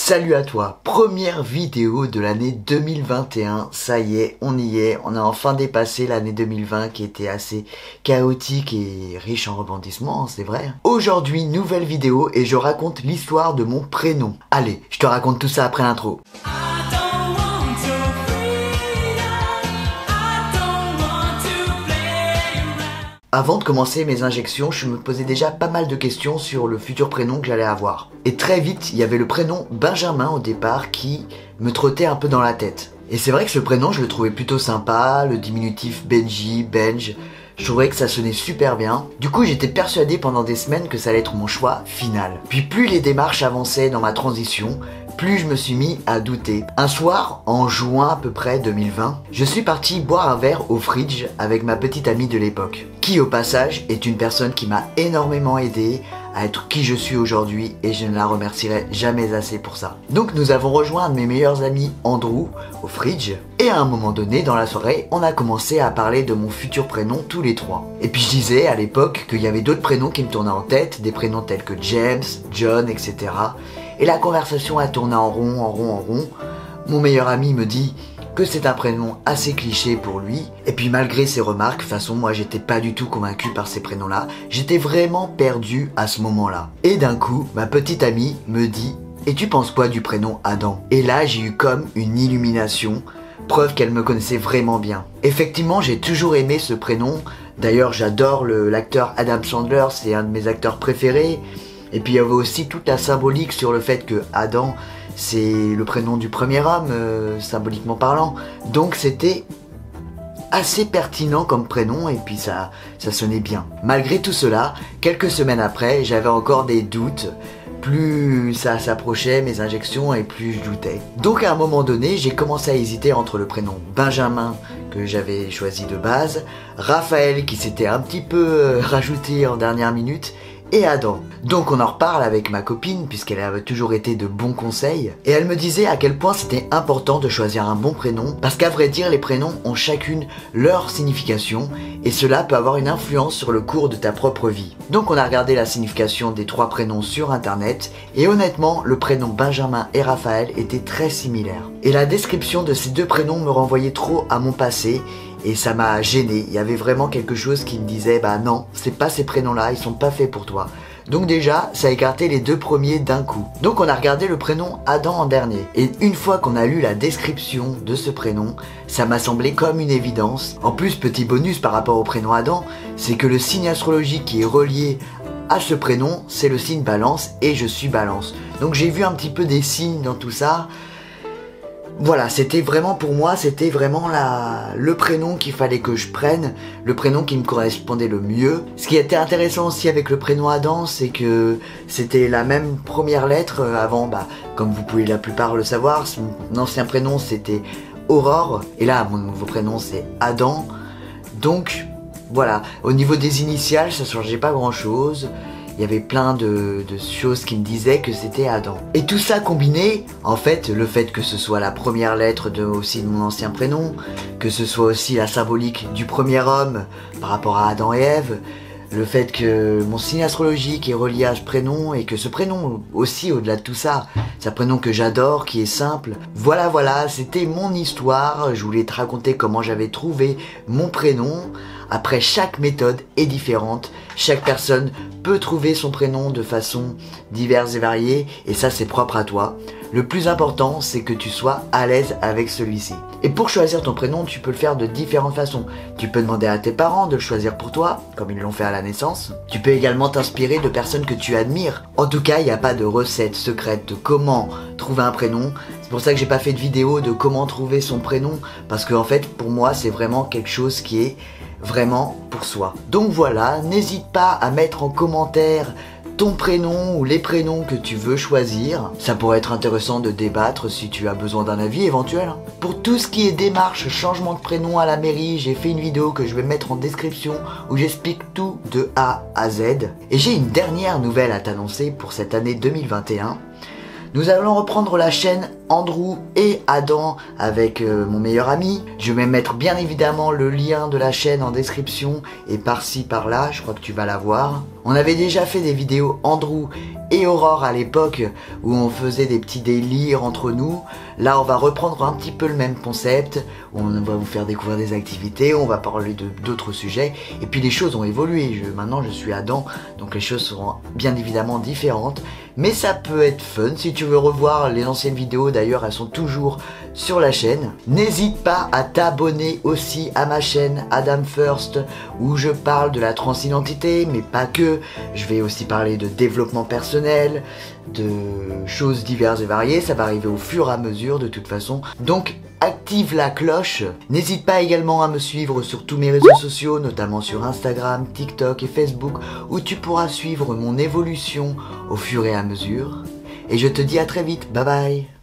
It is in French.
Salut à toi, première vidéo de l'année 2021, ça y est, on a enfin dépassé l'année 2020 qui était assez chaotique et riche en rebondissements, c'est vrai. Aujourd'hui, nouvelle vidéo et je raconte l'histoire de mon prénom. Allez, je te raconte tout ça après l'intro. Avant de commencer mes injections, je me posais déjà pas mal de questions sur le futur prénom que j'allais avoir. Et très vite, il y avait le prénom Benjamin au départ qui me trottait un peu dans la tête. Et c'est vrai que ce prénom, je le trouvais plutôt sympa, le diminutif Benji, Benj, je trouvais que ça sonnait super bien. Du coup, j'étais persuadé pendant des semaines que ça allait être mon choix final. Puis plus les démarches avançaient dans ma transition, plus je me suis mis à douter. Un soir, en juin à peu près 2020, je suis parti boire un verre au Fridge avec ma petite amie de l'époque, qui au passage est une personne qui m'a énormément aidé à être qui je suis aujourd'hui et je ne la remercierai jamais assez pour ça. Donc nous avons rejoint un de mes meilleurs amis, Andrew, au Fridge, et à un moment donné dans la soirée, on a commencé à parler de mon futur prénom tous les trois. Et puis je disais à l'époque qu'il y avait d'autres prénoms qui me tournaient en tête, des prénoms tels que James, John, etc. Et la conversation a tourné en rond, en rond, en rond. Mon meilleur ami me dit que c'est un prénom assez cliché pour lui. Et puis malgré ses remarques, de toute façon moi j'étais pas du tout convaincu par ces prénoms-là. J'étais vraiment perdu à ce moment-là. Et d'un coup, ma petite amie me dit « Et tu penses quoi du prénom Adam ?» Et là j'ai eu comme une illumination, preuve qu'elle me connaissait vraiment bien. Effectivement, j'ai toujours aimé ce prénom. D'ailleurs j'adore l'acteur Adam Sandler, c'est un de mes acteurs préférés. Et puis il y avait aussi toute la symbolique sur le fait que Adam, c'est le prénom du premier homme, symboliquement parlant. Donc c'était assez pertinent comme prénom et puis ça sonnait bien. Malgré tout cela, quelques semaines après, j'avais encore des doutes. Plus ça s'approchait, mes injections, et plus je doutais. Donc à un moment donné, j'ai commencé à hésiter entre le prénom Benjamin, que j'avais choisi de base, Raphaël, qui s'était un petit peu rajouté en dernière minute, et Adam. Donc on en reparle avec ma copine puisqu'elle avait toujours été de bons conseils et elle me disait à quel point c'était important de choisir un bon prénom parce qu'à vrai dire les prénoms ont chacune leur signification et cela peut avoir une influence sur le cours de ta propre vie. Donc on a regardé la signification des trois prénoms sur internet et honnêtement le prénom Benjamin et Raphaël étaient très similaires. Et la description de ces deux prénoms me renvoyait trop à mon passé. Et ça m'a gêné, il y avait vraiment quelque chose qui me disait bah non, c'est pas ces prénoms-là, ils sont pas faits pour toi. Donc déjà, ça a écarté les deux premiers d'un coup. Donc on a regardé le prénom Adam en dernier. Et une fois qu'on a lu la description de ce prénom, ça m'a semblé comme une évidence. En plus, petit bonus par rapport au prénom Adam, c'est que le signe astrologique qui est relié à ce prénom, c'est le signe Balance et je suis Balance. Donc j'ai vu un petit peu des signes dans tout ça. Voilà, c'était vraiment pour moi, c'était vraiment le prénom qu'il fallait que je prenne, le prénom qui me correspondait le mieux. Ce qui était intéressant aussi avec le prénom Adam, c'est que c'était la même première lettre avant, comme vous pouvez la plupart le savoir, mon ancien prénom c'était Aurore, et là mon nouveau prénom c'est Adam. Donc voilà, au niveau des initiales, ça changeait pas grand chose. Il y avait plein de choses qui me disaient que c'était Adam. Et tout ça combiné, en fait, le fait que ce soit la première lettre aussi de mon ancien prénom, que ce soit aussi la symbolique du premier homme par rapport à Adam et Ève, le fait que mon signe astrologique est relié à ce prénom et que ce prénom aussi, au-delà de tout ça, c'est un prénom que j'adore, qui est simple. Voilà, c'était mon histoire. Je voulais te raconter comment j'avais trouvé mon prénom. Après, chaque méthode est différente. Chaque personne peut trouver son prénom de façon diverse et variée et ça, c'est propre à toi. Le plus important, c'est que tu sois à l'aise avec celui-ci. Et pour choisir ton prénom, tu peux le faire de différentes façons. Tu peux demander à tes parents de le choisir pour toi, comme ils l'ont fait à la naissance. Tu peux également t'inspirer de personnes que tu admires. En tout cas, il n'y a pas de recette secrète de comment trouver un prénom. C'est pour ça que j'ai pas fait de vidéo de comment trouver son prénom, parce que en fait, pour moi, c'est vraiment quelque chose qui est vraiment pour soi. Donc voilà, n'hésite pas à mettre en commentaire ton prénom ou les prénoms que tu veux choisir. Ça pourrait être intéressant de débattre si tu as besoin d'un avis éventuel. Pour tout ce qui est démarche, changement de prénom à la mairie, j'ai fait une vidéo que je vais mettre en description où j'explique tout de A à Z. Et j'ai une dernière nouvelle à t'annoncer pour cette année 2021. Nous allons reprendre la chaîne Andrew et Adam avec mon meilleur ami. Je vais mettre bien évidemment le lien de la chaîne en description et par-ci par-là, je crois que tu vas la voir. On avait déjà fait des vidéos Andrew et Aurore à l'époque où on faisait des petits délires entre nous. Là on va reprendre un petit peu le même concept, on va vous faire découvrir des activités, on va parler d'autres sujets et puis les choses ont évolué. Maintenant je suis Adam, donc les choses seront bien évidemment différentes, mais ça peut être fun. Si tu veux revoir les anciennes vidéos, d'ailleurs elles sont toujours sur la chaîne, n'hésite pas à t'abonner aussi à ma chaîne Adam First où je parle de la transidentité mais pas que. Je vais aussi parler de développement personnel, de choses diverses et variées, ça va arriver au fur et à mesure de toute façon. Donc active la cloche, n'hésite pas également à me suivre sur tous mes réseaux sociaux, notamment sur Instagram, TikTok et Facebook, où tu pourras suivre mon évolution au fur et à mesure. Et je te dis à très vite, bye bye.